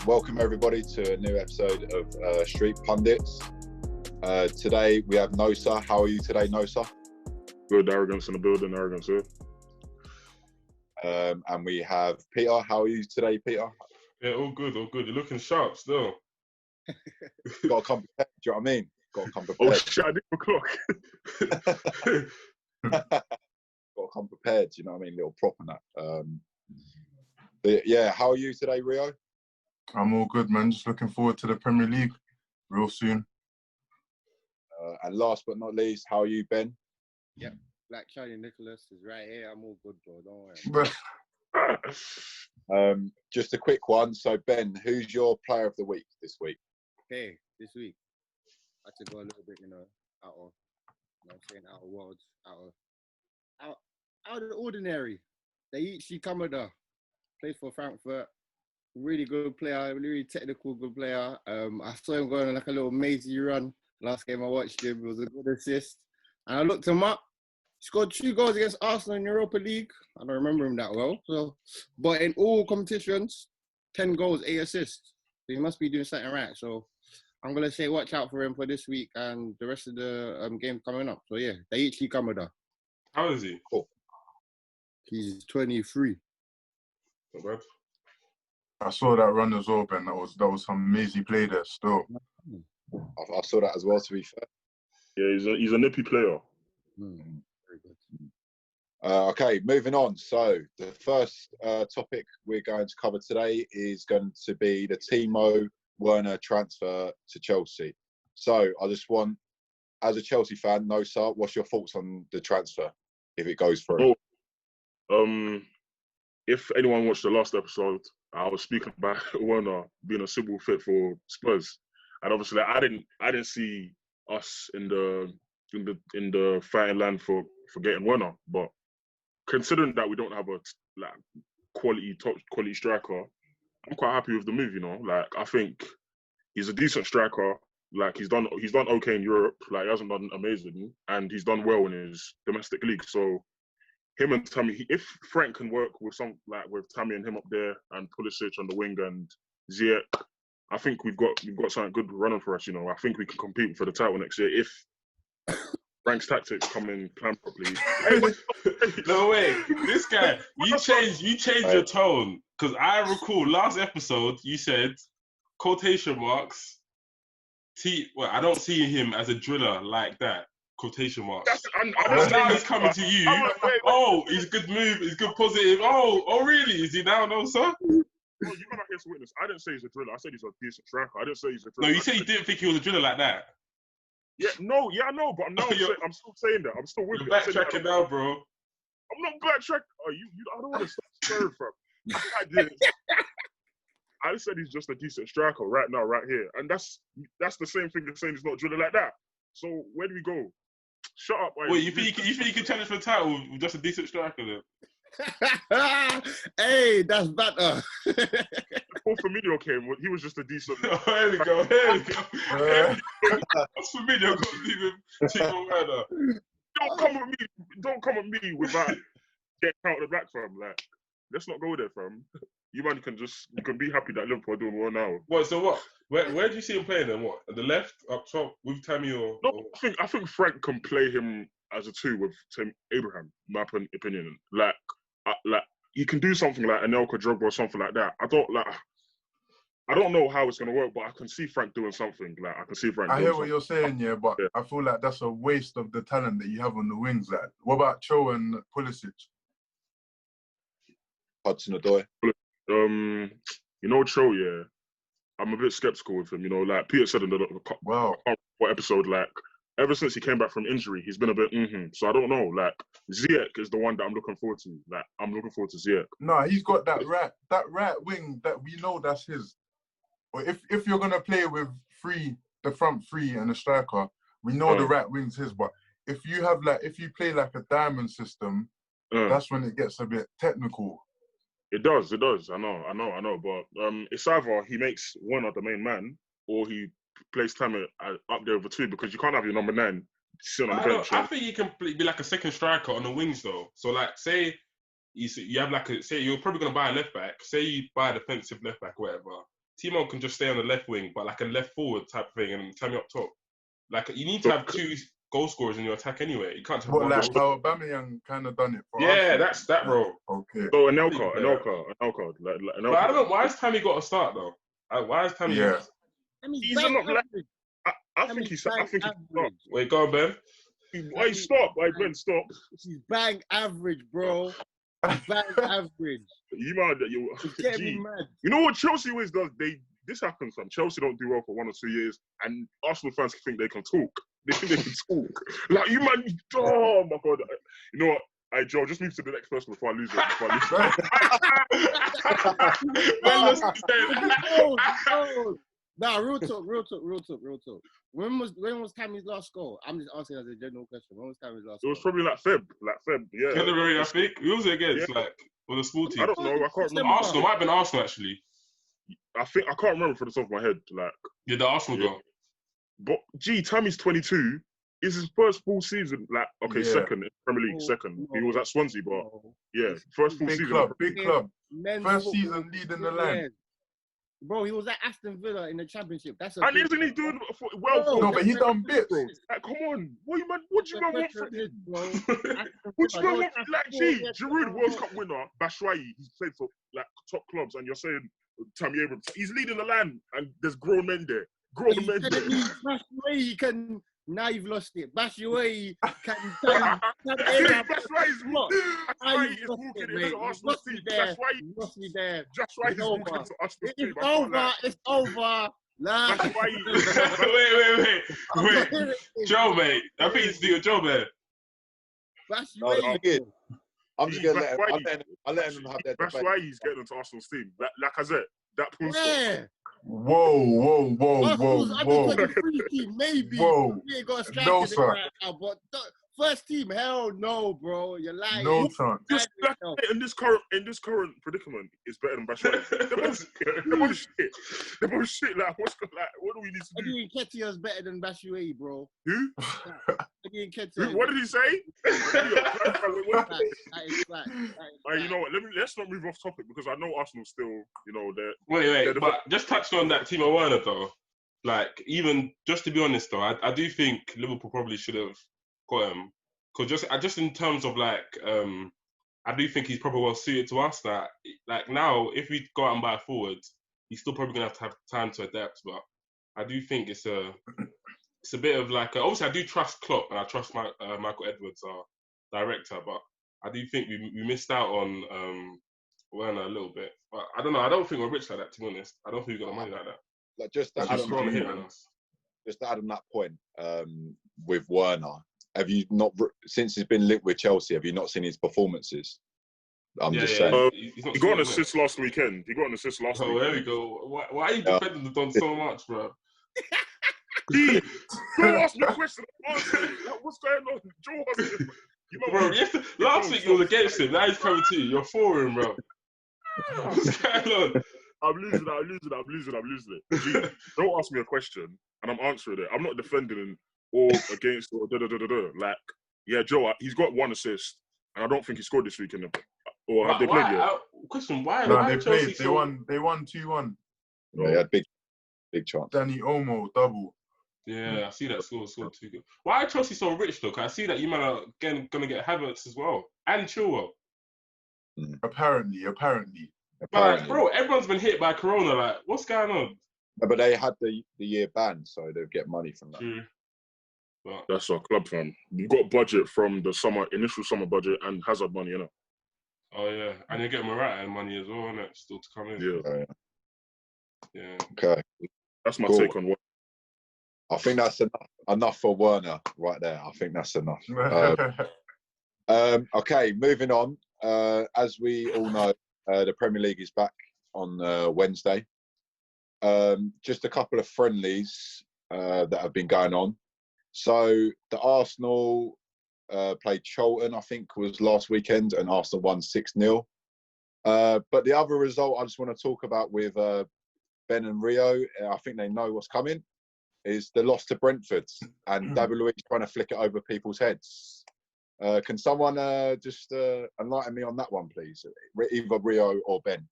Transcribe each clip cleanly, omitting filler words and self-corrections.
welcome everybody to a new episode of Street Pundits. Today we have Nosa. How are you today, Nosa? Good, arrogance in the building, arrogance here. And we have Peter. How are you today, Peter? Yeah, all good, all good. You're looking sharp still. Got to come prepared, do you know what I mean? Got to come Oh prepared. shit, I did the clock. Got to come prepared, do you know what I mean? Little prop and that. But yeah, how are you today, Ryo? I'm all good, man. Just looking forward to the Premier League real soon. And last but not least, how are you, Ben? Yeah, Black Charlie Nicholas is right here. I'm all good, bro. Don't But Just a quick one. So, Ben, who's your player of the week this week? Okay, this week I had to go a little bit, out of worlds, out of the ordinary. Daichi Kamada plays for Frankfurt. Really good player, really technical, good player. I saw him going on like a little mazy run. Last game I watched him, it was a good assist. And I looked him up. He scored 2 goals against Arsenal in Europa League. I don't remember him that well. But in all competitions, 10 goals, 8 assists. So he must be doing something right. So I'm going to say watch out for him for this week and the rest of the game coming up. So yeah, Daichi Kamada. How is he? Cool. He's 23. Not bad. I saw that run as well, Ben. That was some amazing play there still. I saw that as well, to be fair. Yeah, he's a nippy player. Very good. Okay, moving on. So the first topic we're going to cover today is going to be the Timo Werner transfer to Chelsea. So I just want, as a Chelsea fan, Nosa, what's your thoughts on the transfer if it goes through? If anyone watched the last episode, I was speaking about Werner being a suitable fit for Spurs, and obviously I didn't see us in the fighting land for getting Werner, but considering that we don't have a top quality striker, I'm quite happy with the move. Like I think he's a decent striker. Like he's done okay in Europe. Like he hasn't done amazing, and he's done well in his domestic league. So him and Tammy, if Frank can work with with Tammy and him up there, and Pulisic on the wing and Ziyech, I think we've got something good running for us. I think we can compete for the title next year if Frank's tactics come in planned properly. No way, this guy, you changed your tone, because I recall last episode you said quotation marks. I don't see him as a driller like that. Quotation marks. Now he's coming to you. Oh, he's a good move. He's good positive. Oh, really? Is he now? No, sir. Well, you're gonna hear some witness. I didn't say he's a driller. I said he's a decent striker. I didn't say he's a driller. No, you said you didn't think he was a driller like that. Yeah, I know, but I'm still saying that. I'm still with You're you. backtracking now, bro. I'm not backtracking. Oh, I don't want to start stirring from. I did. I said he's just a decent striker right now, right here, and that's the same thing as saying he's not drilling like that. So where do we go? Shut up. Wait, you think you can challenge for the title with just a decent striker then? Hey, that's better. Before Firmino came, he was just a decent. Here we go. What's Firmino got to do with Timo Werner? Don't come at me with that. Get out of the black fam. Like, let's not go there, fam. You can be happy that Liverpool are doing well now. What? So what? Where do you see him playing then? What? At the left, up top, with Tammy or? No, I think Frank can play him as a 2 with Tim Abraham. My opinion, like he can do something like Anelka Drogba or something like that. I don't know how it's gonna work, but I can see Frank doing something. Like I can see Frank. I hear what you're saying, yeah, but I feel like that's a waste of the talent that you have on the wings. Like, what about Cho and Pulisic? Hudson-Odoi. Cho, yeah, I'm a bit skeptical with him. Like Peter said in what episode, like ever since he came back from injury, he's been a bit So I don't know. Like Ziyech is the one that I'm looking forward to. Like I'm looking forward to Ziyech. No, he's got that right wing that we know that's his. Or if you're gonna play with the front 3 and a striker, we know the right wing's his. But if you play like a diamond system, that's when it gets a bit technical. It does. I know. But it's either he makes Werner the main man, or he plays Tammy up there with 2, because you can't have your number 9 sitting on the bench. I think he can be like a second striker on the wings though. So like, say you have say you're probably gonna buy a left back. Say you buy a defensive left back, whatever. Timo can just stay on the left wing, but like a left forward type thing, and Tammy up top. Like you need to have 2 goal scorers in your attack anyway. You can't have one. Like how Aubameyang kind of done it for us. Yeah, that's that role. Okay. So Anelka. But I don't know, why has Tammy got to start though? Why has Tammy? Yeah. He's not like. I think he's. Wait, go on, Ben. Why stop? Why Ben stop? He's bang average, bro. He's bang average. You mad? He's getting me mad. You know what Chelsea always does? This happens. Chelsea don't do well for 1 or 2 years, and Arsenal fans think they can talk. They think they can talk. Like you man. Oh my god. You know what? Hey Joe, just move to the next person before I lose it. Nah, real talk. When was Tammy's last goal? I'm just asking as a general question. When was Tammy's last goal? It was probably like Feb, yeah. January, I think. Who was it against? Yeah. Like, with a small team? I don't know. I can't remember. Arsenal. Might have been Arsenal, actually. I can't remember for the top of my head. Like, yeah, the Arsenal goal. But, Tammy's 22. It's his first full season. Like, second in Premier League, second. He was at Swansea, but, first full season. Big club. First season leading the line. Bro, he was at Aston Villa in the Championship. And isn't he doing well? No, but he done bits. Like, come on. What do you want from him? What do you want? Like, Giroud, World Cup winner, Batshuayi, he's played for, like, top clubs, and you're saying Tammy Abrams. He's leading the land, and there's grown men there. Batshuayi can... Now you've lost it. Batshuayi can... Batshuayi is walking into Arsenal's team. Batshuayi is walking into Arsenal's team. It's over. Nah. Wait. Joe, mate. I think it's your Joe, man. Batshuayi. I'm just going to let him have their debate. Batshuayi's getting into Arsenal's team. Like I said, that pulls Whoa. Under 23 team, maybe. Whoa. We ain't got a striker right now, but first team, hell no, bro. You're lying. No chance. Just like in this current predicament, it's better than Batshuayi. They're both shit. Like, what do we need to do? Eddie Nketiah's better than Batshuayi, bro. Who? Eddie Nketiah. What did he say? That is fact. You know what? Let's not move off topic because I know Arsenal still, they're. Wait. But just touching on that Timo Werner though, like even just to be honest though, I do think Liverpool probably should have got him because just in terms of like I do think he's probably well suited to us. That like now if we go out and buy a forward, he's still probably gonna have to have time to adapt. But I do think it's a bit of like obviously I do trust Klopp and I trust Michael Edwards, our director, but I do think we missed out on Werner a little bit. But I don't know. I don't think we're rich like that, to be honest. I don't think we've got the money like that. Like just to add on that point with Werner, have you not, since he's been linked with Chelsea, have you not seen his performances? I'm just saying. He got an assist last weekend. Oh, there we go. Why are you defending the Don so much, bro? Don't ask me a question. What's going on? Joe, bro, last week you were against him. Now he's coming to you. You're for him, bro. What's going on? I'm losing it. Gee, don't ask me a question and I'm answering it. I'm not defending him or against or da-da-da-da-da. Like, yeah, Joe, he's got 1 assist and I don't think he scored this weekend. Or have they played yet? Question, why? No, why they played. They won 2-1. Yeah, they had big chance. Danny Olmo, double. Yeah, I see that score too good. Why are Chelsea so rich though? Cause I see that you might are going to get Havertz as well and Chilwell. Apparently. Like, bro, everyone's been hit by Corona. Like, what's going on? No, but they had the year banned, so they'll get money from that. True. But that's our club, fam. You've got budget from the initial summer budget and Hazard money, you know. Oh yeah, and you get Morata money as well, innit? Still to come in. Yeah. Yeah. Okay. That's my take on what. I think that's enough for Werner right there. I think that's enough. Okay, moving on. As we all know, the Premier League is back on Wednesday. Just a couple of friendlies that have been going on. So the Arsenal played Charlton, I think, was last weekend, and Arsenal won 6-0. But the other result I just want to talk about with Ben and Rio, I think they know what's coming, is the loss to Brentford, and David Luiz trying to flick it over people's heads. Can someone just enlighten me on that one, please? Either Rio or Ben.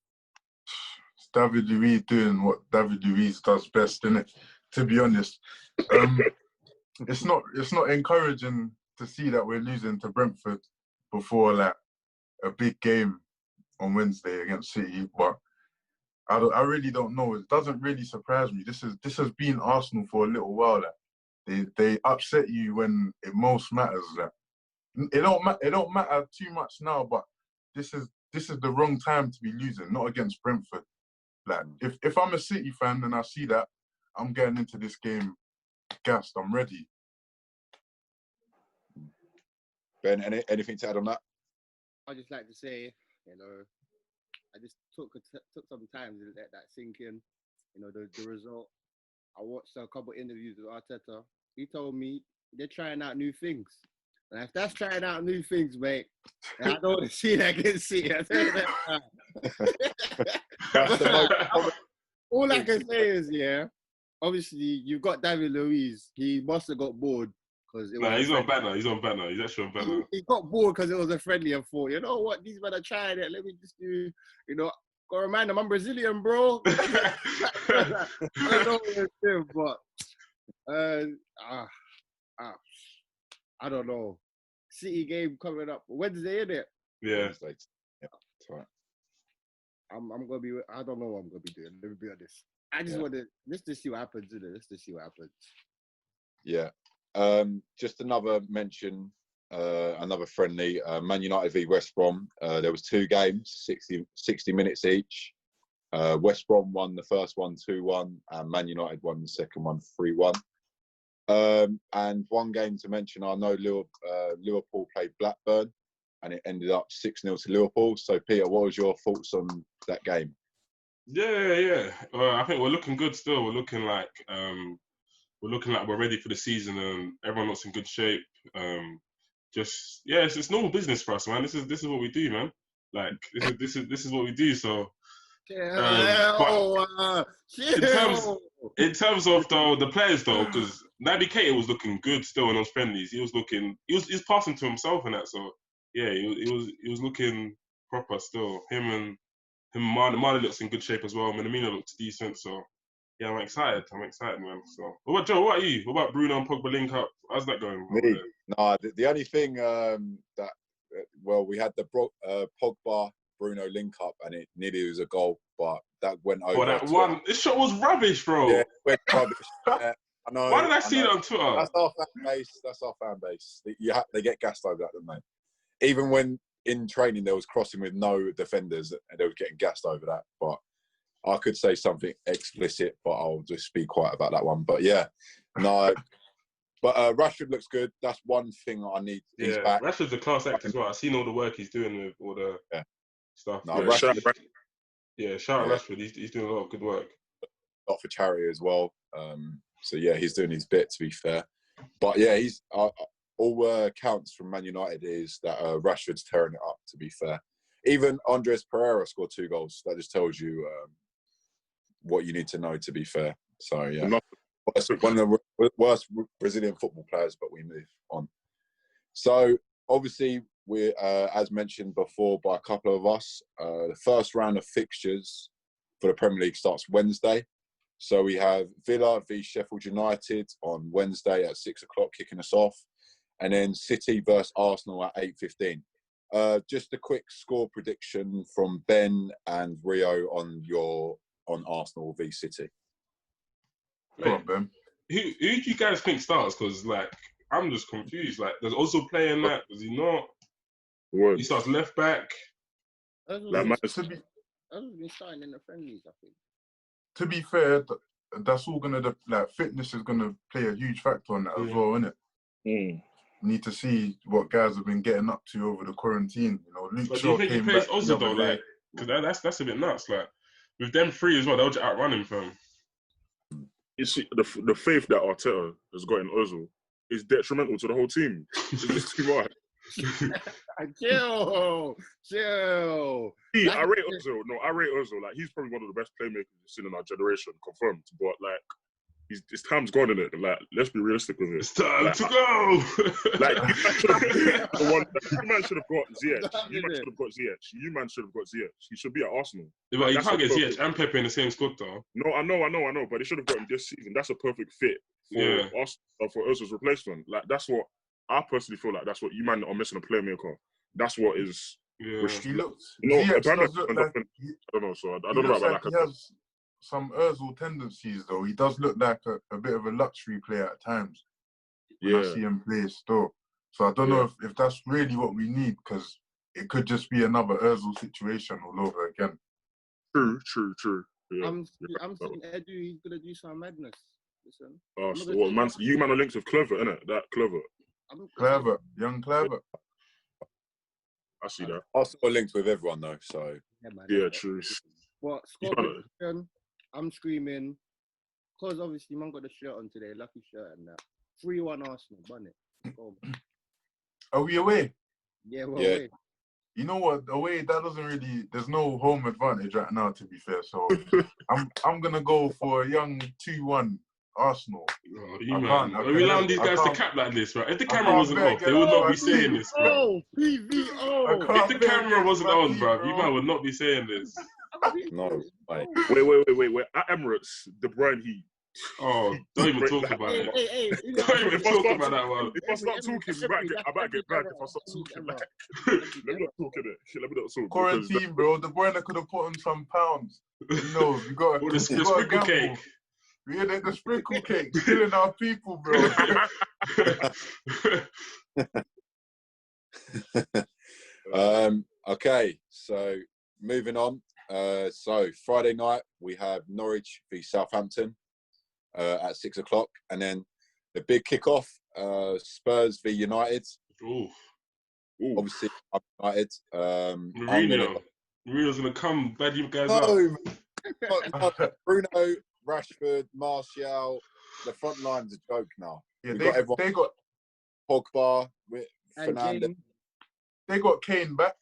David Luiz doing what David Luiz does best, innit? To be honest, it's not encouraging to see that we're losing to Brentford before like a big game on Wednesday against City. But I really don't know. It doesn't really surprise me. This has been Arsenal for a little while. Like, they upset you when it most matters. Like, it don't matter too much now, but this is the wrong time to be losing, not against Brentford. Like if I'm a City fan and I see that, I'm getting into this game gassed. I'm ready. Ben, anything to add on that? I just like to say, you know, I just took some time to let that sink in. You know, the result. I watched a couple of interviews with Arteta. He told me they're trying out new things. And if that's trying out new things, mate, I don't want to see that against City. I tell you that. All I can say is, yeah, obviously you've got David Luiz. He must have got bored because he's on banner. He's on banner. He's actually on banner. He got bored because it was a friendly and thought, you know what, these men are trying it. Let me just do, you know, go remind them I'm Brazilian, bro. I don't know what it's doing, but I don't know. City game coming up Wednesday, isn't it? Yeah. Wednesday. Yeah, that's right. I'm gonna be. I don't know what I'm gonna be doing. Let me be honest. I just want to see what happens. Let's just see what happens. Yeah. Just another mention. Another friendly. Man United v West Brom. There was 2 games, 60 minutes each. West Brom won the first one 2-1, and Man United won the second one 3-1. And one game to mention, I know Liverpool played Blackburn and it ended up 6-0 to Liverpool. So, Peter, what was your thoughts on that game? Yeah. I think we're looking good still. We're looking like we're ready for the season and everyone looks in good shape. It's normal business for us, man. This is what we do, man. Like this is what we do. So. In terms of the players though, because Naby Keita was looking good still in those friendlies. He was passing to himself and that. So yeah, he was looking proper still. Him and Mane looks in good shape as well. Minamino looks decent. So yeah, I'm excited, man. So what about Joe? What about you? What about Bruno and Pogba link up? How's that going? Me? No, the only thing we had the Pogba Bruno link up and it nearly was a goal, but that went over. Oh, that one! This shot was rubbish, bro. Yeah, it went rubbish. I know. Why did I see that on Twitter? That's our fan base. They get gassed over that, don't they? Even when in training there was crossing with no defenders and they were getting gassed over that. But I could say something explicit, but I'll just be quiet about that one. But yeah, no. But Rashford looks good. That's one thing I need. He's back. Rashford's a class act as well. I've seen all the work he's doing with all the stuff. No, Rashford. Shout out Rashford. He's doing a lot of good work. A lot for charity as well. So yeah, he's doing his bit, to be fair. But yeah, he's all counts from Man United is that Rashford's tearing it up, to be fair. Even Andres Pereira scored 2 goals. That just tells you what you need to know, to be fair. So yeah, one of the worst Brazilian football players, but we move on. So obviously, we, as mentioned before by a couple of us, the first round of fixtures for the Premier League starts Wednesday. So we have Villa v Sheffield United on Wednesday at 6 o'clock, kicking us off. And then City versus Arsenal at 8:15. Just a quick score prediction from Ben and Rio on Arsenal v City. Go on, Ben. Who do you guys think starts? Because I'm just confused. Does Ozil play in that? Does he not? Word. He starts left back. Ozil's been starting in the friendlies, I think. To be fair, that's all gonna fitness is gonna play a huge factor on that as well, isn't it? Mm. We need to see what guys have been getting up to over the quarantine. You know, Luke Shaw do you think came he plays back Ozil though? Because that's a bit nuts. With them 3 as well, they'll just outrun him, fam. You see, the faith that Arteta has got in Ozil is detrimental to the whole team. It's just too much. Chill. I rate Ozil. No, I rate Ozil. He's probably one of the best playmakers we've seen in our generation, confirmed. But his time's gone in it. Like, let's be realistic with it. It's time like, to go. Like, you man should have got Ziyech. You man should have got Ziyech. You man should have got Ziyech. He should be at Arsenal. Yeah, but you That's can't a get perfect- Ziyech and Pepe in the same squad, though. No, I know. But they should have gotten this season. That's a perfect fit for Arsenal, for Ozil's replacement. Like, that's what I personally feel like. That's what you man are missing, a playmaker. That's what is. Yeah. He looks. No, Ziyech Aubameyang does look turns like up in- I don't know. So I he don't know looks about like that. he has some Ozil tendencies, though. He does look like a bit of a luxury player at times. When I see him play still. So I don't know if that's really what we need, because it could just be another Ozil situation all over again. True. Yeah. I'm seeing Edu. He's gonna do some madness. Listen. So what, man? You man are linked with Clever, innit? That Clever. Clever, young Clever. I see that. Arsenal are linked with everyone though, so Yeah, true. What score prediction? I'm screaming because obviously man got the shirt on today, lucky shirt and that. 3-1 Arsenal, bun it. Go, man. Are we away? Yeah, we're Yeah. away. You know what? Away, that doesn't really. There's no home advantage right now, to be fair. So I'm gonna go for a young 2-1 Arsenal. Oh, you man. Are we allowing these guys to cap like this, right? If the camera can't wasn't beg off, they would not be it. saying this, bro. Oh, PVO. I If the camera wasn't on, bro, you man would not be saying this. no. Mate. Wait. At Emirates, De Bruyne, Oh, don't even talk about it. Hey, Don't even talk about that one. If I start talking, I might get back. If I start talking, back. Let me not talk in it. Let me not talk. Quarantine, bro. De Bruyne could have put on some pounds. Who knows? We got Or the sprinkle cake. Yeah, the sprinkle cake. Killing our people, bro. Okay, so moving on. So Friday night we have Norwich v Southampton at 6 o'clock, and then the big kickoff, Spurs v United. Ooh. Obviously, I'm United. Mourinho's gonna come bad you guys up. No, Bruno, Rashford, Martial. The front line's a joke now. Yeah, they got Pogba with Fernandes. They got Kane back.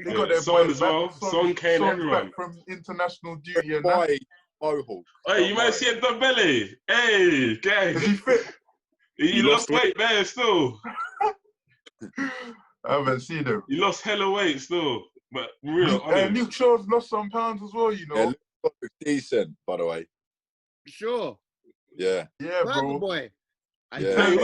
They got their Son boys as back. well. Son, Kane, Son's everyone. back from international duty and that. Why Mohawk? Hey, you might see a belly. Hey, guys. Is he fit? He lost weight there still. I haven't seen him. He lost hella weight still. But real, Luke Shaw's lost some pounds as well, you know. Yeah, Luke decent, by the way. Sure. Yeah. Yeah, bro. Boy. Yeah. Hey,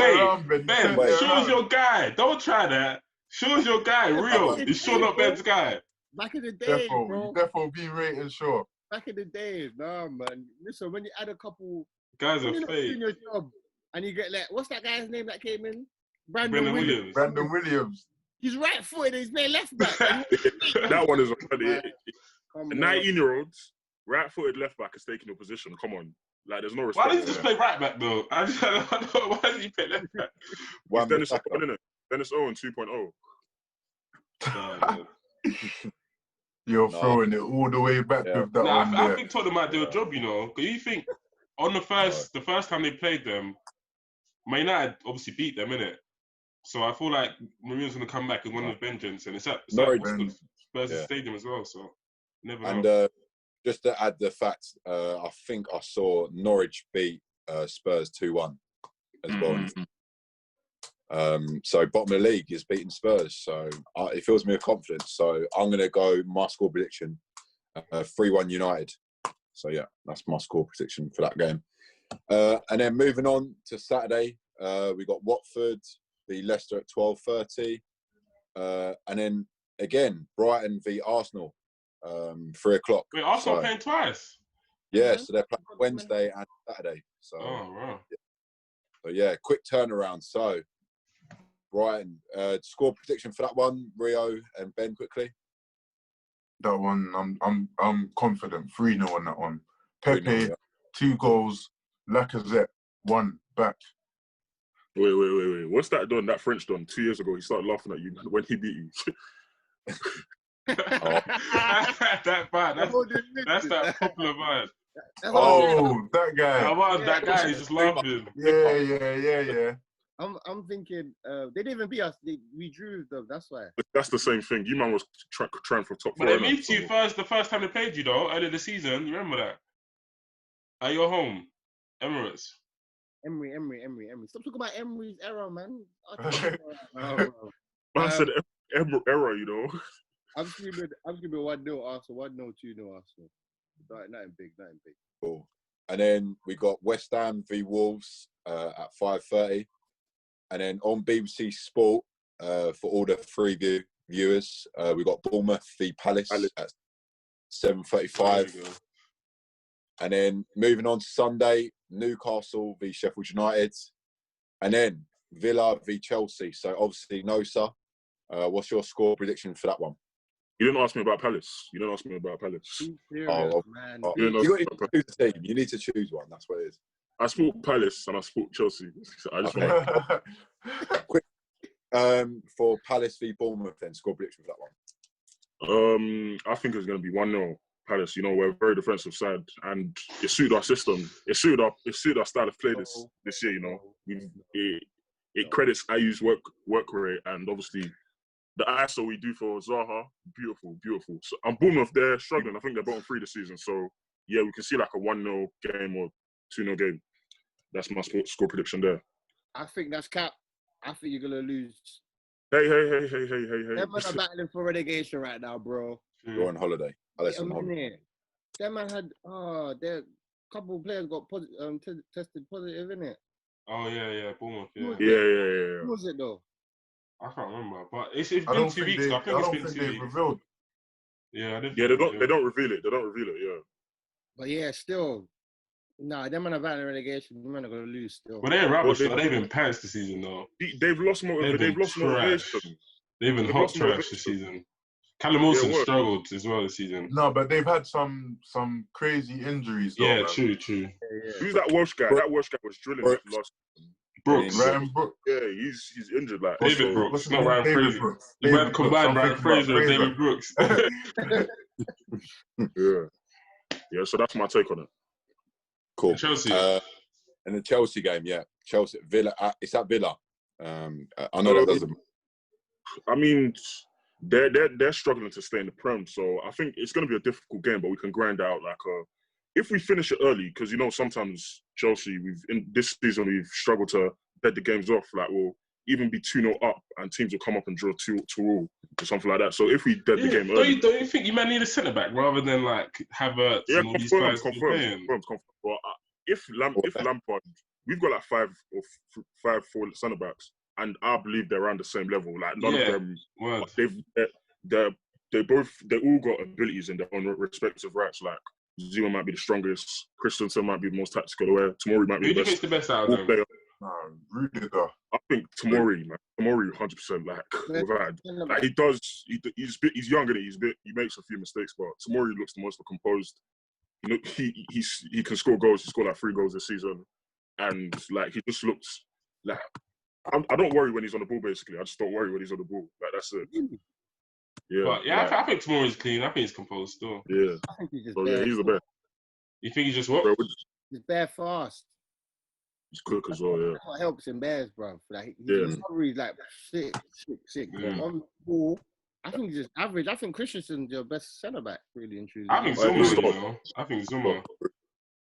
Wait, Ben, Shaw's your guy. Don't try that. Shaw's your guy, real. Is Shaw not Ben's guy? Back in the day, bro. Defo be rated Shaw. Back in the days, nah, man. Listen, when you add a couple, Guys are you're not fake. doing your job, and you get like, what's that guy's name that came in? Brandon Williams. Brandon Williams. He's right-footed. He's playing left back. That one is funny. Come A on. 19-year-olds, right-footed left back is taking your position. Come on, like there's no Why respect. does he just play right back though? I don't know. Why does he play left back? One Dennis Bissaka. Owen, innit? Dennis Owen 2.0. You're throwing it all the way back with that one I there. think Tottenham might do a job, you know. Because you think on the first time they played them, Man United obviously beat them, innit? So I feel like Mourinho's going to come back and win with vengeance, and it's at Spurs Stadium as well. So never know. And just to add the fact, I think I saw Norwich beat Spurs 2-1 as well. So bottom of the league is beating Spurs, so it fills me with confidence. So I'm going to go my score prediction 3-1 United. So yeah, that's my score prediction for that game. And then moving on to Saturday, we got Watford v Leicester at 12:30, and then again Brighton v Arsenal 3 o'clock. Wait, Arsenal playing twice? Yeah, so they're playing Wednesday and Saturday. So, wow. So yeah, quick turnaround. So Brighton, score prediction for that one, Rio and Ben, quickly. That one, I'm confident. 3-0 on that one. Pepe, 3-0, yeah. 2 goals. Lacazette, 1 back. Wait. What's that done? That French done 2 years ago. He started laughing at you when he beat you. That bad. That's that popular vibe. That guy. That guy is just laughing. Yeah. I'm thinking they didn't even beat us. We drew them. That's why. That's the same thing. You man was trying for top 4. But they beat you the first time they played you though, earlier this season. You remember that? At your home. Emirates. Emery. Stop talking about Emery's error, man. I said error, you know. I'm just giving 1-0 Arsenal, 1-0, 2-0 Arsenal. Nothing big. Cool. And then we got West Ham v Wolves at 5:30, and then on BBC Sport for all the free viewers, we got Bournemouth v Palace at 7:35. And then moving on to Sunday, Newcastle v Sheffield United. And then Villa v Chelsea. So obviously, Nosa, what's your score prediction for that one? You didn't ask me about Palace. Serious, man. You got to choose a team. You need to choose one. That's what it is. I support Palace and I support Chelsea. So I just want quick for Palace v Bournemouth then, score prediction for that one. I think it's going to be 1-0 Palace. You know, we're a very defensive side, and it suited our system. It suited our style of play this year. You know, it credits Ayu's work rate, and obviously the ISO we do for Zaha, beautiful. So, and Bournemouth, they're struggling. I think they're bottom 3 this season. So yeah, we can see like a 1-0 game or 2-0 game. That's my score prediction there. I think that's cap. I think you're gonna lose. Hey. Them man are battling for relegation right now, bro. You're on holiday. On holiday. That man had their couple of players got tested positive, innit? Oh yeah, Bournemouth. Yeah. Who was it though? I can't remember, but it's been 2 weeks. I think it's been 2 weeks. Revealed. Yeah, they don't reveal it. Yeah. But yeah, still, them man are battling relegation. Them man are gonna lose still. But they're rubbish. They've been pants this season though. They've lost motivation. They've been hot trash this season. Callum Wilson struggled as well this season. No, but they've had some crazy injuries. Though, yeah, man. true. Yeah. Who's that Welsh guy? That Welsh guy was drilling last. Brooks. Ryan Brooks. Yeah, he's injured. Like David Brooks, not Ryan Fraser. You might combine Ryan Fraser and David Brooks. Yeah. So that's my take on it. Cool. Chelsea. And the Chelsea game, yeah. Chelsea Villa. It's at Villa. I know that doesn't. I mean, they're struggling to stay in the Prem, so I think it's going to be a difficult game, but we can grind out like if we finish it early, because you know sometimes Chelsea, this season we've struggled to bed the games off. Like we'll even be 2-0 up, and teams will come up and draw 2-2 or something like that. So if we dead the game early, don't you think you might need a centre back rather than like Havertz and all these guys confirmed. But if Lampard, we've got like 5 or 4 centre backs, and I believe they're around the same level. Like none of them, they all got abilities in their own respective rights. Like Zuma might be the strongest, Christensen might be the most tactical aware, Tomori might be the best out of them. Player. Rudiger. I think Tomori, 100%. Like he does. He's younger than he makes a few mistakes, but Tomori looks the most composed. You know, he can score goals. He scored like 3 goals this season, and like he just looks like. I don't worry when he's on the ball. Basically, I just don't worry when he's on the ball. Like that's it. Yeah, but yeah, I think Tomori's clean. I think he's composed still. Yeah, I think he's just he's the best. You think he's just what? He's bare fast. He's quick as well. Yeah, that's what helps him, bears, bro. Like he's like sick. Yeah. On the ball, I think he's just average. I think Christensen's your best centre back, really and truly. I think Zuma. I think Zuma.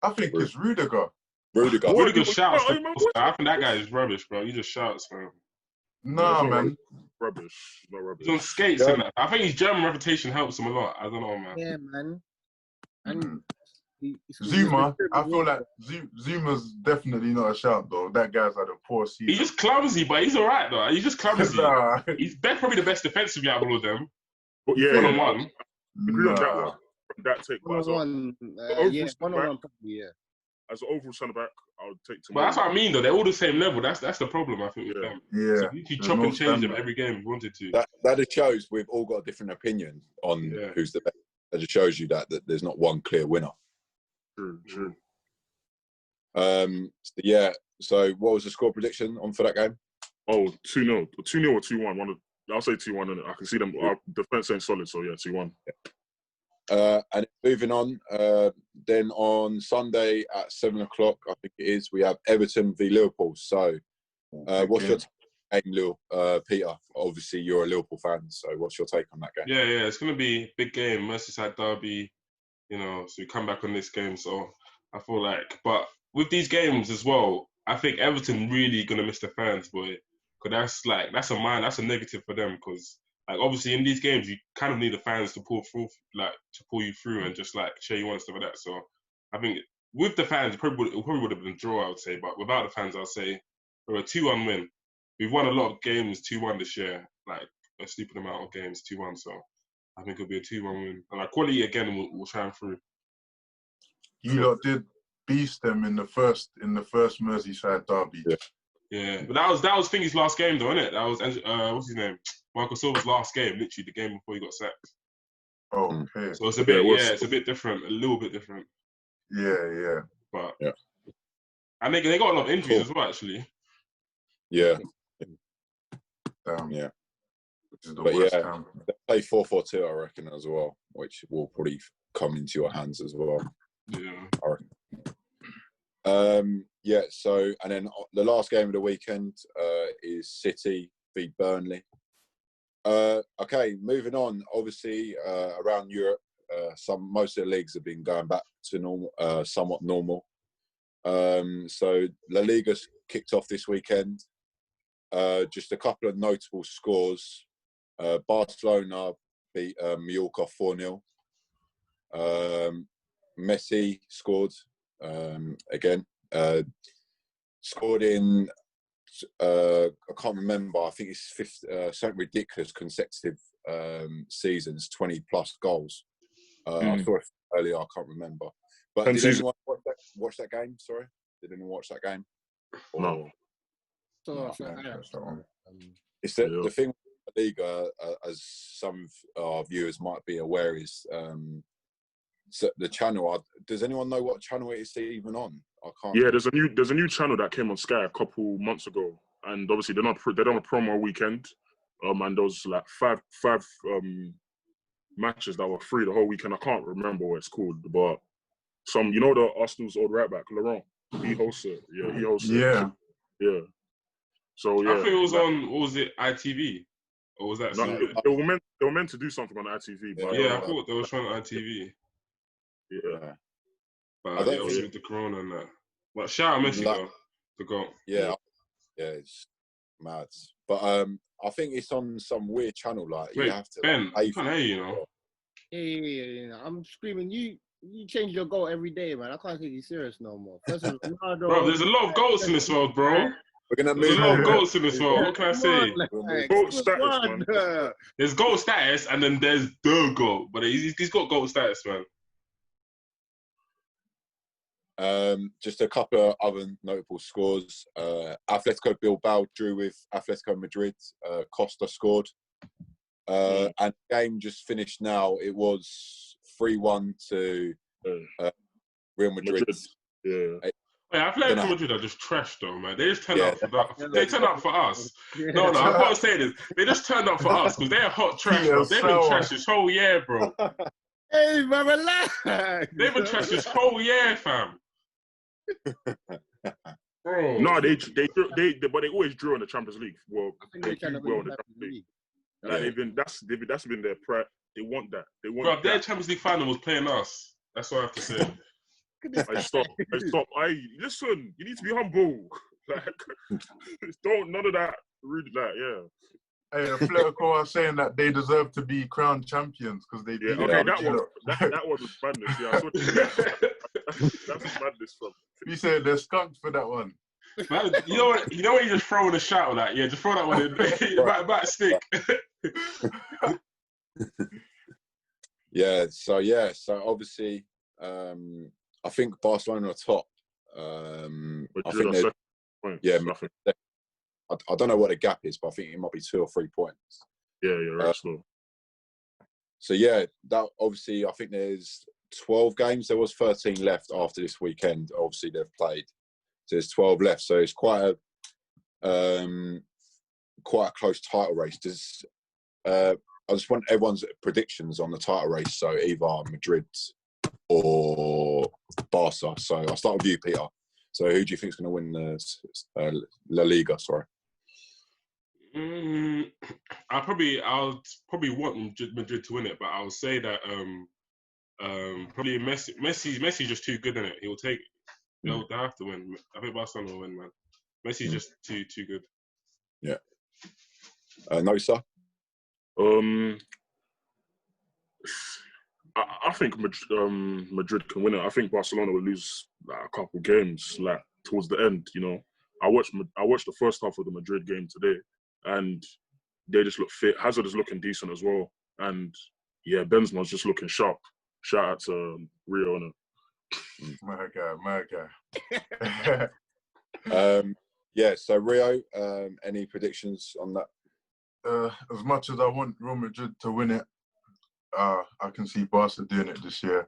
I think it's Rudiger. Rudiger shouts. I think that guy is rubbish, bro. He just shouts, man. Nah, man. Rubbish. Not rubbish. He's on skates and that. I think his German reputation helps him a lot. I don't know, man. Yeah, man. And Zuma, I feel like Zuma's definitely not a shout, though. That guy's had a poor season. He's just clumsy, but he's all right, though. He's just clumsy. He's probably the best defensively out of all of them. But yeah, one-on-one. Agree on that one. That take one-on-one, one-on-one, probably, yeah. As an overall centre back, I would take Tomori. But that's what I mean, though. They're all the same level. That's the problem, I think, with them. Yeah. So you can chop and change them every game if you wanted to. That just shows we've all got a different opinion on who's the best. That just shows you that there's not one clear winner. True. So what was the score prediction on for that game? Oh, 2-0. 2-0 or 2-1. I'll say 2-1. I can see them. Our defence ain't solid, so yeah, 2-1. And moving on, then on Sunday at 7 o'clock, I think it is, we have Everton v Liverpool. So, what's your take, Peter? Obviously, you're a Liverpool fan, so what's your take on that game? Yeah, it's going to be a big game, Merseyside derby. You know, so we come back on this game. So I feel like, but with these games as well, I think Everton really gonna miss the fans, boy. Because that's a negative for them. Because like obviously in these games, you kind of need the fans to pull through, like to pull you through and just like cheer you on and stuff like that. So I think with the fans, it probably would have been a draw, I would say. But without the fans, I'll say we're a 2-1 win. We've won a lot of games 2-1 this year, like a stupid amount of games 2-1. So I think it'll be a 2-1 win. And like quality again will shine through. You lot did beast them in the first Merseyside derby. Yeah, but that was Thingy's last game though, innit? That was what's his name? Michael Silva's last game, literally the game before he got sacked. Oh, okay. So it's a bit, it's a bit different, a little bit different. Yeah. But and they got a lot of injuries as well, actually. Yeah. Yeah. Which is the But worst yeah, time. they play 4-4-2, I reckon, as well, which will probably come into your hands as well. Yeah. I reckon. Yeah, so, and then the last game of the weekend is City v Burnley. Okay, moving on. Obviously, around Europe, most of the leagues have been going back to normal, somewhat normal. So La Liga's kicked off this weekend. Just a couple of notable scores. Barcelona beat Mallorca 4-0. Messi scored again. Scored in, I can't remember, I think it's something ridiculous consecutive seasons, 20 plus goals. I saw it earlier, I can't remember. But did anyone watch that game? Sorry? Did anyone watch that game? No. It's the thing with the Liga, as some of our viewers might be aware, is so the channel. Does anyone know what channel it is even on? I can't. Yeah, there's a new channel that came on Sky a couple months ago, and obviously they're on a promo weekend, and there was like five matches that were free the whole weekend. I can't remember what it's called, but the Arsenal's old right back Laurent, he hosts it. Yeah, he hosts it. Yeah. So yeah, I think it was on. What was it? ITV, or was that? No, they were meant to do something on ITV. But I thought they were showing on ITV. Yeah. But obviously with the corona and that. But shout out Messi though, to go. Yeah, it's mad. But I think it's on some weird channel. Like Wait, you have to. Ben, I can't hear you know. Yeah. I'm screaming. You change your goal every day, man. I can't take you serious no more. First of all, bro, there's a lot of goals in this world, bro. We're gonna There's move a lot on. of goals in this world. What can I say? Goal status, man. There's goal status, and then there's the goal. But he's got goal status, man. Just a couple of other notable scores. Atletico Bilbao drew with Atletico Madrid. Costa scored. And the game just finished now. It was 3-1 to Real Madrid. Yeah. Wait, Atletico Madrid are just trash though, man. They just turned up for that. They turned up for us. No, I've got to say this. They just turned up for us because they're hot trash, bro. They've been trash this whole year, bro. Hey, man, relax. They've been trash this whole year, fam. Bro. No, but they always drew in the Champions League. Well, they do well in the Champions League. Like that's been their pride. They want that. They want. Bro, their Champions League final was playing us. That's what I have to say. Stop. Listen, you need to be humble. Like, none of that. Really, Hey, Atletico are saying that they deserve to be crowned champions because they beat that one was madness. Yeah, I saw that. That's madness from. You said they're skunked for that one. Man, you know what? You just throw in a shout like, just throw that one in. back stick. So obviously, I think Barcelona are top. I think nothing. I don't know what the gap is, but I think it might be 2 or 3 points. Yeah, right. So that obviously I think there's 12 games. There was 13 left after this weekend. Obviously they've played, so there's 12 left. So it's quite a close title race. I just want everyone's predictions on the title race. So either Madrid or Barca. So I'll start with you, Peter. So who do you think is going to win the La Liga? Sorry. I'll probably want Madrid to win it, but I'll say that probably Messi's just too good in it. They have to win. I think Barcelona will win, man. Messi's just too good. Yeah. Nosa? I think Madrid can win it. I think Barcelona will lose like, a couple games like towards the end. You know, I watched the first half of the Madrid game today, and they just look fit. Hazard is looking decent as well, and yeah, Benzema's just looking sharp. Shout out to Ryo and Nosa. My guy. Yeah. So Rio, any predictions on that? As much as I want Real Madrid to win it, I can see Barca doing it this year.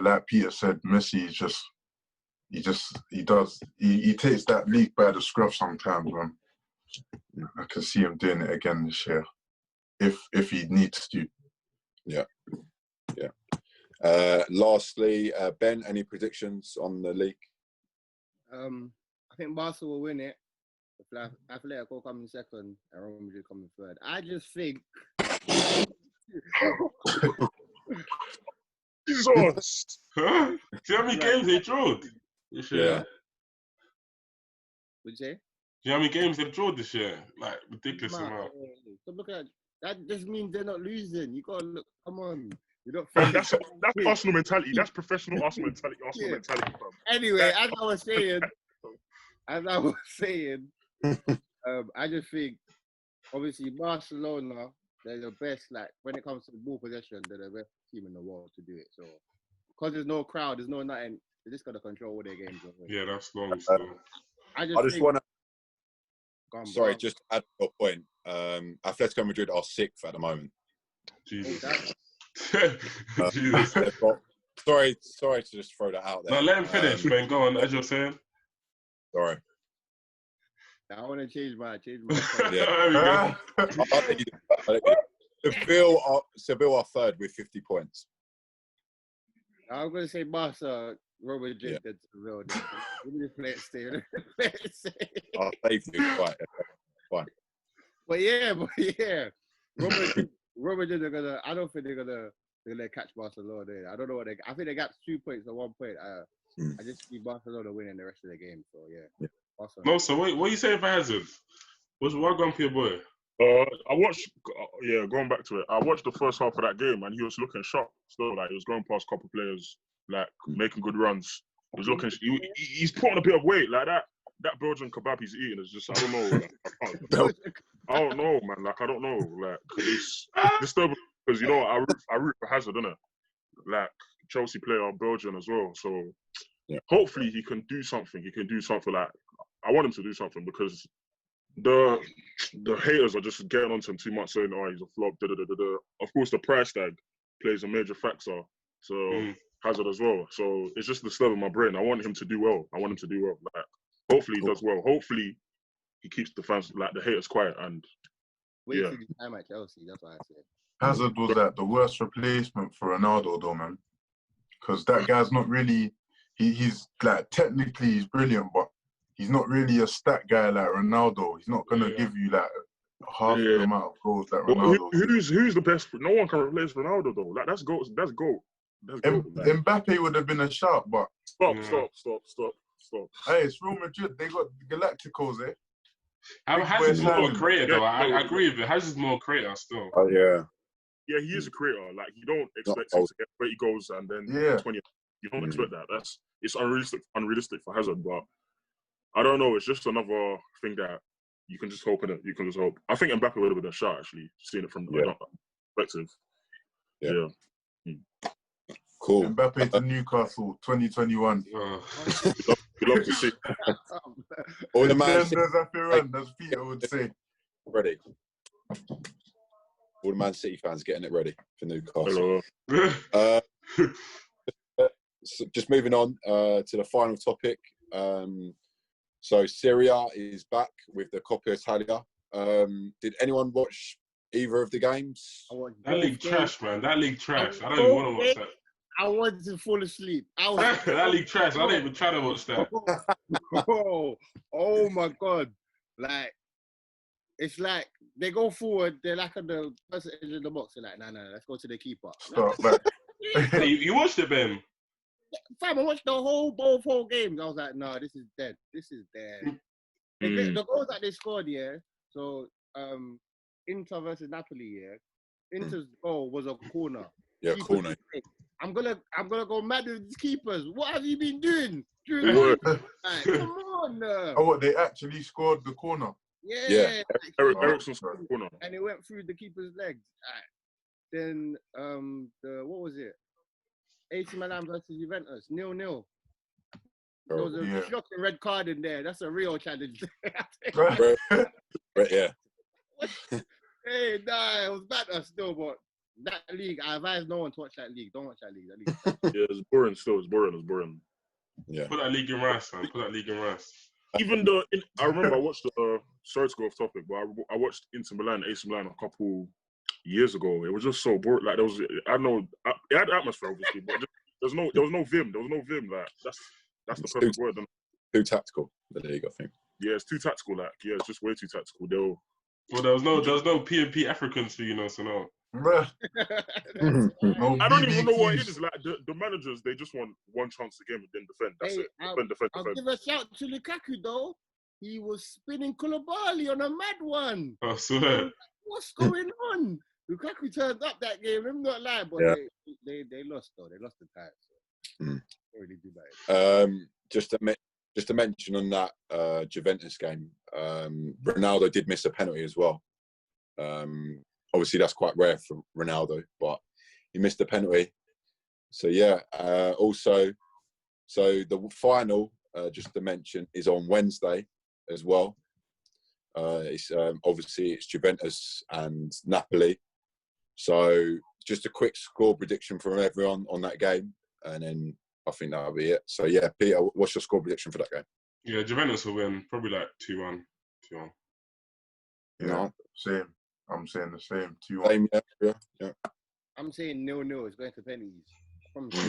Like Peter said, Messi he takes that league by the scruff sometimes, man. I can see him doing it again this year, if he needs to. Yeah. Lastly, Ben, any predictions on the league? I think Barca will win it. Atletico will come in second, and Real Madrid come in third. I just think. Jesus! Huh? See how many games they drawed this year? Yeah. What'd you say? See how many games they've drawed this year? Like, ridiculous amount. So look at that. Just means they're not losing. You gotta look. Come on. You don't. Fam, that's Arsenal mentality. That's professional Arsenal mentality. Mentality, fam. Anyway, as I was saying, I just think, obviously, Barcelona, they're the best, like, when it comes to the ball possession, they're the best team in the world to do it. So, because there's no crowd, there's no nothing, they're just going to control all their games. Yeah, that's long still. I just want to... Sorry, just to add to your point. Atletico Madrid are sixth at the moment. Jesus. Jesus. Sorry to just throw that out there. No, let him finish, man. Go on, as you're saying. Sorry. I want to change my. Yeah. Seville are third with 50 points. I'm going to say Barca, Robert Jenkins, Seville. Let me play it stay. I'll save you. Right. Fine. But yeah. Robert Jenkins are gonna. I don't think they're gonna catch Barcelona there. I don't know what I think they got 2 points or 1 point. I just see Barcelona winning the rest of the game. So yeah. No, so what are you saying for Hazard? What's going for your boy? I watched. Going back to it, I watched the first half of that game, and he was looking sharp. Still, like he was going past a couple of players, like making good runs. He was looking. He's put on a bit of weight, like that. That Belgian kebab he's eating is just. I don't know. Like, I don't know, man. Like I don't know. Like it's disturbing because I root for Hazard, innit? Like Chelsea player, Belgian as well. So hopefully he can do something. He can do something like. I want him to do something because the haters are just getting onto him too much, saying, "Oh, he's a flop." Of course, the price tag plays a major factor to Hazard as well. So it's just disturbing my brain. I want him to do well. Like, hopefully he does well. Hopefully he keeps the fans, like the haters, quiet. And wait till the time at Chelsea. That's what I said. Hazard was the worst replacement for Ronaldo, though, man. Because that guy's not really. He's like technically he's brilliant, but. He's not really a stat guy like Ronaldo. He's not gonna give you like half the amount of goals that Ronaldo. Who's the best? No one can replace Ronaldo though. Like that's goal. Mbappe would have been a shout, but stop. Hey, it's Real Madrid. They got Galacticos, eh? Hazard's more a creator though. I agree with it. Hazard's more a creator still. Oh yeah. Yeah, he is a creator. Like you don't expect him to get 30 goals and then 20. You don't expect that. It's unrealistic for Hazard, but. I don't know. It's just another thing that you can just hope in it. You can just hope. I think Mbappe would have been a shot, actually, seeing it from the perspective. Yeah. Cool. Mbappe to Newcastle, 2021. We'd love to see. All the Man City. As Peter would say. Ready. All the Man City fans getting it ready for Newcastle. So just moving on to the final topic. So Serie A is back with the Coppa Italia. Did anyone watch either of the games? That league trash, man. That league trash. I don't even want to watch that. I wanted to fall asleep. That league trash. I don't even try to watch that. Oh my God. Like, it's like they go forward, they're like on the person in the box. They're like, no, let's go to the keeper. Stop, man. You watched it, Ben? Fam, I watched both whole games. I was like, nah, this is dead. This is dead. The goals that they scored, yeah. So, Inter versus Napoli, yeah. Inter's goal was a corner. Yeah, Keeper's corner. mistake. I'm gonna go mad with these keepers. What have you been doing? Good. Like, come on. Oh, what, they actually scored the corner? Yeah. Ericsson scored the corner. And it went through the keeper's legs. Then what was it? AC Milan versus Juventus, 0-0. There was a shocking red card in there. That's a real challenge. Right, yeah. Hey, nah, it was better still, but that league, I advise no one to watch that league. Don't watch that league. Yeah, it's boring still. It's boring. Yeah. Put that league in rice, man. Put that league in rice. Even I remember I watched sorry to go off topic, but I watched Inter Milan, AC Milan a couple years ago. It was just so boring. Like, there was, I don't know, it had atmosphere obviously, but there was no vim. There was no vim. Like, that's the perfect word. Too tactical, the league, I think. Yeah, it's too tactical. Like, yeah, it's just way too tactical. Well, there was no P&P Africans for so no. No I don't even know what it BBQs. is. Like, the managers, they just want one chance a game and then defend. That's it. Defend. I'll give a shout to Lukaku though. He was spinning Koulibaly on a mad one. I swear. What's going on? Lukaku turned up that game. I'm not lying, but they lost though. They lost the tie. So can't really do that. Just to mention on that Juventus game, Ronaldo did miss a penalty as well. Obviously, that's quite rare for Ronaldo, but he missed a penalty. So yeah. Also, so the final, just to mention, is on Wednesday as well. It's obviously it's Juventus and Napoli. So just a quick score prediction from everyone on that game, and then I think that'll be it. So yeah, Peter, what's your score prediction for that game? Yeah, Juventus will win. Probably like 2-1. 2-1. Yeah, No. Same. I'm saying the same. 2-1. Same, yeah. I'm saying 0-0. It's going to penalties.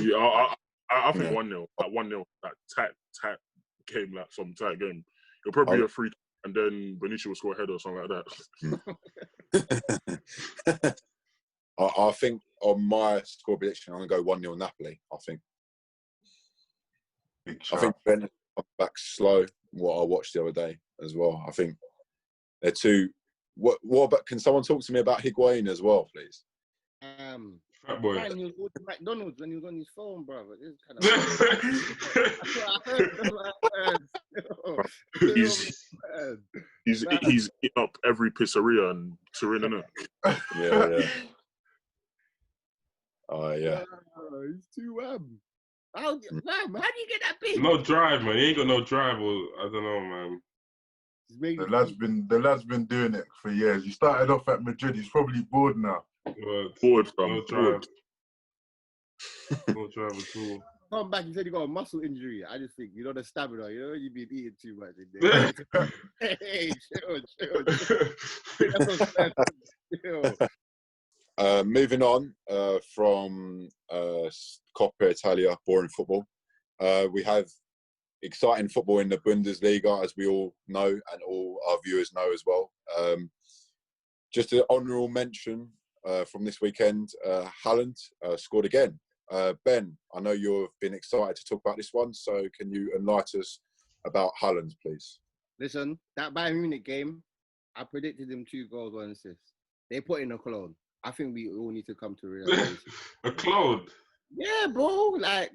Yeah, I think 1-0. Like 1-0. Like tight game, like some tight game. It'll probably be a free, and then Benicio will score a header or something like that. I think on my score prediction, I'm going to go 1-0 Napoli, I think. I think Ben back slow, what I watched the other day as well. I think they're too... What about... Can someone talk to me about Higuain as well, please? Fat boy. Man, he was going to McDonald's when he was on his phone, brother. This is kind of... He's eating up every pizzeria in Turin, innit? Yeah. Oh, yeah. He's too how do you get that big? No drive, man. He ain't got no drive, or I don't know, man. The lad's been doing it for years. He started off at Madrid. He's probably bored now. Bored, fam. No drive. No drive at all. Come back, he said he got a muscle injury. I just think, the stamina, you've been eating too much in there. Hey, chill. Moving on from Coppa Italia, boring football. We have exciting football in the Bundesliga, as we all know, and all our viewers know as well. Just an honourable mention from this weekend, Haaland scored again. Ben, I know you've been excited to talk about this one, so can you enlighten us about Haaland, please? Listen, that Bayern Munich game, I predicted him 2 goals, 1 assist. They put in a clone. I think we all need to come to realization. A clone? Yeah, bro. Like,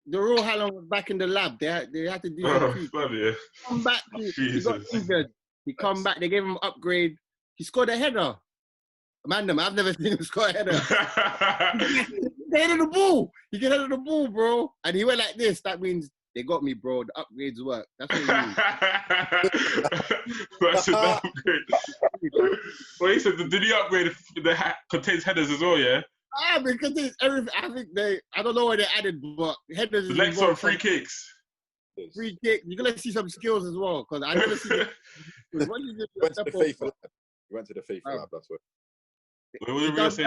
the real Haaland was back in the lab. They had to do something. Yeah. Come back. He got injured. He come back. They gave him an upgrade. He scored a header. Man, I've never seen him score a header. He headed the ball. He can head the ball, bro. And he went like this. That means they got me, bro. The upgrades work. That's what it means. That's an upgrade. Well, he said, did he upgrade contains headers as well, yeah? It contains everything. I think I don't know what they added, but headers. Legs on free kicks. Free kick. You're going to see some skills as well, because I never see it. You went to the FIFA lab, that's what. What did Rio say?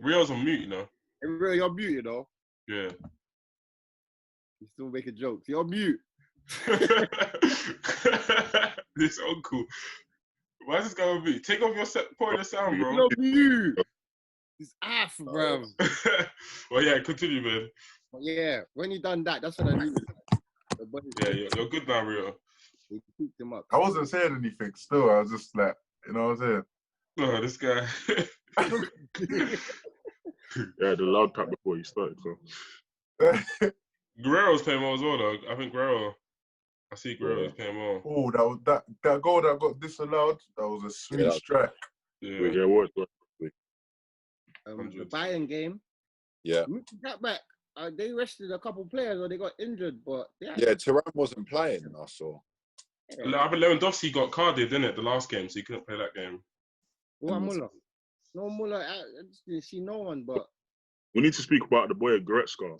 Rio's on mute, you know. Rio, you're mute, you know. Yeah. He's still making jokes. You're mute. This uncle. Why is this guy on mute? Take off your point of sound, bro. You're mute. He's off, bro. Well, yeah, continue, man. But yeah, when he done that, that's what I knew. The boys, Yeah, you're good now, Ryo. he picked him up. I wasn't saying anything still. I was just like, you know what I'm Oh, this guy. Yeah, the loud tap before you started. So saying? Guerrero's playing well as well, though. I think I see Guerrero's playing well. Oh, that goal that got disallowed, that was a sweet strike. yeah, what? The Bayern game. Yeah. That back. They rested a couple players or they got injured, but Yeah, Thuram wasn't playing, I saw. I think Lewandowski got carded, didn't it, the last game, so he couldn't play that game. What Muller? No Muller. I didn't see no one, but We need to speak about the boy Goretzka.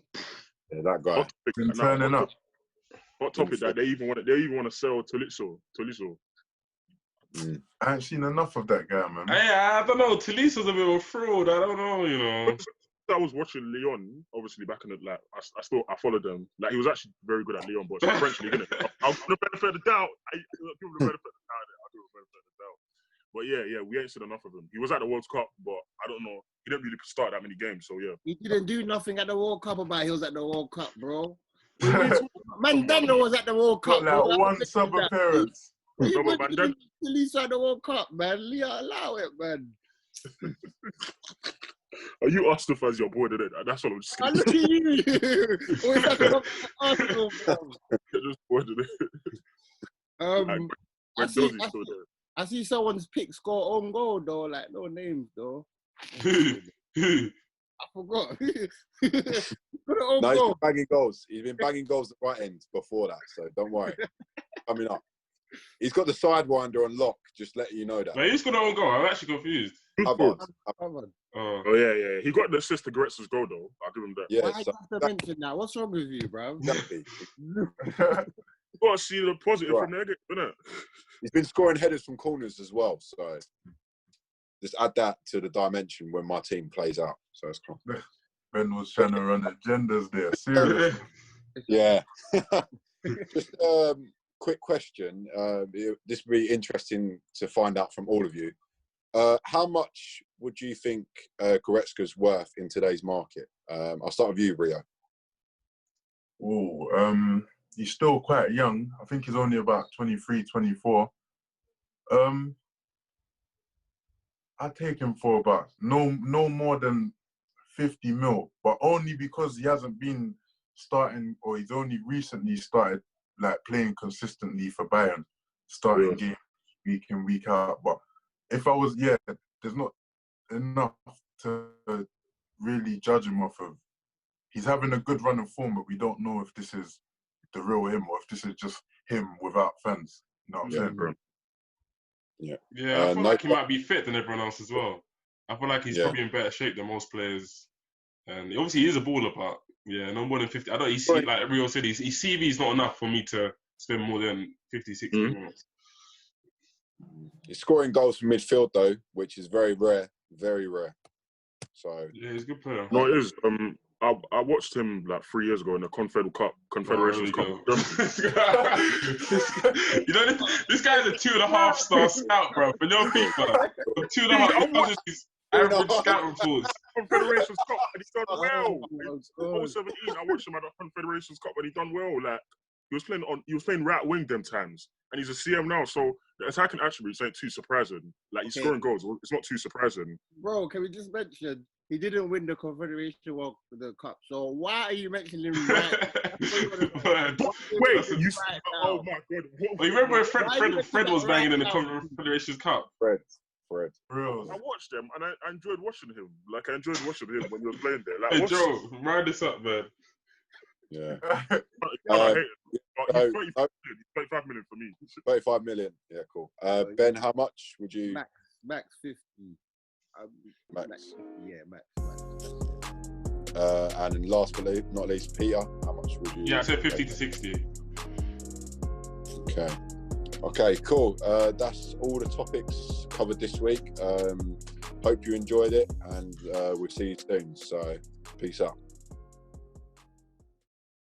Yeah, that guy. Been turning up. Hot topic that they even want to sell Tolisso. I ain't seen enough of that guy, man. I don't know. Toliso's a bit of a fraud. I don't know, you know. I was watching Lyon, obviously back in the I followed them. Like he was actually very good at Lyon, but it's French league, innit? I'll give the benefit of the doubt. I'll give the benefit of the doubt. But yeah, we ain't seen enough of him. He was at the World Cup, but I don't know. He didn't really start that many games, so yeah. he didn't do nothing at the World Cup about he was at the World Cup, bro. Mandanda was at the World Cup. Got like one sub appearance. No, but Mandanda. Tolisso at the World Cup, man. Allow it, man. Are you Arsenal fans? You're bored of it. That's what I'm just I saying. look at you. Always have to come to Arsenal, bro. You're just bored of it. I see someone's pick score own goal though, like no names though. I forgot. No, he's been banging goals. He's been banging goals at the right end before that, so don't worry. Coming up. He's got the sidewinder on lock, just letting you know that. But he's got own goal. I'm actually confused. Hubbard. Oh yeah. He got the assist to Goretzka's goal though. I'll give him that. Yeah, Why do you have to mention that? What's wrong with you, bro? Exactly. You got to see the positive from negative, innit? He's been scoring headers from corners as well, so just add that to the dimension when my team plays out. So it's cool. Ben was trying to run agendas there. Seriously. Yeah. Just quick question. This would be interesting to find out from all of you. How much would you think Goretzka's worth in today's market? I'll start with you, Ryo. Oh, he's still quite young. I think he's only about 23, 24. I'd take him for about no more than 50 mil, but only because he hasn't been starting, or he's only recently started like playing consistently for Bayern, starting games week in, week out. But if I was, there's not enough to really judge him off of. He's having a good run of form, but we don't know if this is the real him or if this is just him without fans. You know what I'm saying, bro? Yeah, I feel like he might be fit than everyone else as well. I feel like he's probably in better shape than most players. And obviously he is a baller, but no more than 50. I don't. Like Ryo said, his CV is not enough for me to spend more than 50, 60 minutes. He's scoring goals from midfield though, which is very rare. Very rare. So yeah, he's a good player. No, it is. I watched him like 3 years ago in the Confederations Cup. You know, this guy is a 2.5 star scout, bro. For your FIFA, 2.5. These average scout reports. Confederations Cup, and he's done well. 17, I watched him at the Confederations Cup, and he done well. Like he was playing right wing them times, and he's a CM now. So the attacking attributes ain't too surprising. Like he's scoring goals, it's not too surprising. Bro, can we just mention? He didn't win the Confederation Cup, so why are you mentioning him right? Wait, oh my God. Well, you remember when Fred was banging in the Confederation Cup? Fred. Bro. I watched them and I enjoyed watching him. Like I enjoyed watching him when he was playing there. Like, hey, Joe, round this up, man. Yeah. I hate him. He's 35 million for me. 35 million. Yeah, cool. Ben, how much would you? Max 50. Max. Yeah, Max. And last but not least, Peter, how much would you? Yeah, I said 50 to 60. Okay, cool. That's all the topics covered this week. Hope you enjoyed it, and we'll see you soon. So, peace out.